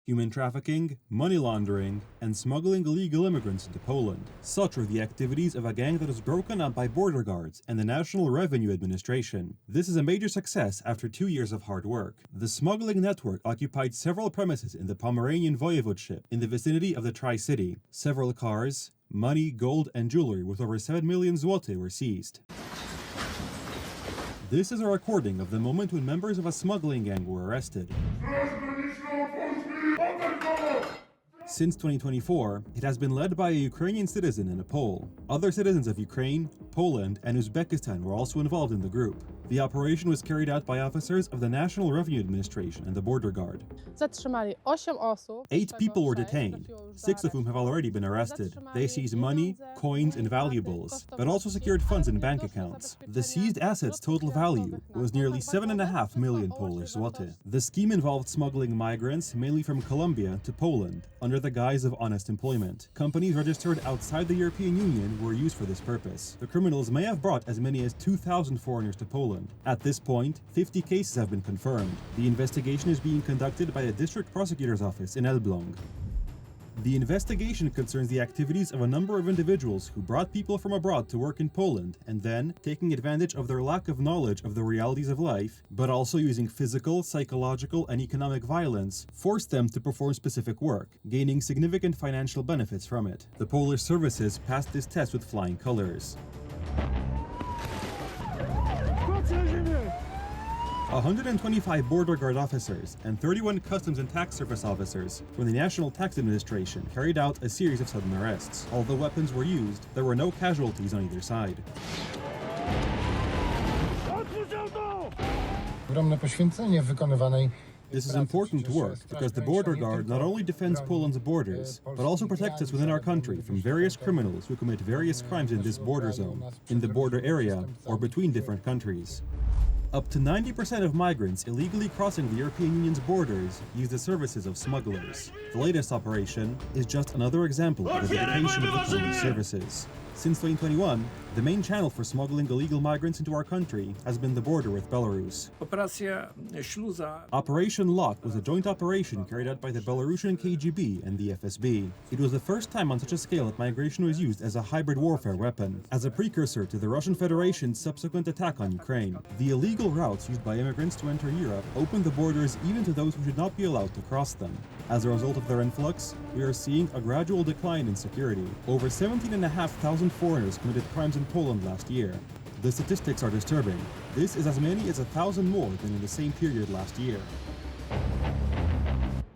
human trafficking, money laundering, and smuggling illegal immigrants into Poland. Such were the activities of a gang that was broken up by border guards and the National Revenue Administration. This is a major success after 2 years of hard work. The smuggling network occupied several premises in the Pomeranian voivodeship in the vicinity of the Tri-City. Several cars, money, gold, and jewelry worth over 7 million zloty were seized. This is a recording of the moment when members of a smuggling gang were arrested. Since 2024, it has been led by a Ukrainian citizen and a Pole. Other citizens of Ukraine, Poland, and Uzbekistan were also involved in the group. The operation was carried out by officers of the National Revenue Administration and the Border Guard. Zatrzymali 8 osób. 8 people were detained, 6 of whom have already been arrested. They seized money, coins, and valuables, but also secured funds in bank accounts. The seized assets' total value was nearly 7.5 million Polish zloty. The scheme involved smuggling migrants, mainly from Colombia, to Poland, under the guise of honest employment. Companies registered outside the European Union were used for this purpose. The criminals may have brought as many as 2,000 foreigners to Poland. At this point, 50 cases have been confirmed. The investigation is being conducted by the District Prosecutor's Office in Elbląg. The investigation concerns the activities of a number of individuals who brought people from abroad to work in Poland and then, taking advantage of their lack of knowledge of the realities of life, but also using physical, psychological, and economic violence, forced them to perform specific work, gaining significant financial benefits from it. The Polish services passed this test with flying colors. 125 border guard officers and 31 customs and tax service officers from the National Tax Administration carried out a series of sudden arrests. Although weapons were used, there were no casualties on either side. Ogromne poświęcenie w wykonywanej. This is important work because the border guard not only defends Poland's borders, but also protects us within our country from various criminals who commit various crimes in this border zone, in the border area, or between different countries. Up to 90% of migrants illegally crossing the European Union's borders use the services of smugglers. The latest operation is just another example of the dedication of the Polish services. Since 2021, the main channel for smuggling illegal migrants into our country has been the border with Belarus. Operation Lock was a joint operation carried out by the Belarusian KGB and the FSB. It was the first time on such a scale that migration was used as a hybrid warfare weapon, as a precursor to the Russian Federation's subsequent attack on Ukraine. The illegal routes used by immigrants to enter Europe opened the borders even to those who should not be allowed to cross them. As a result of their influx, we are seeing a gradual decline in security. Over 17,500 foreigners committed crimes in Poland last year. The statistics are disturbing. This is as many as 1,000 more than in the same period last year.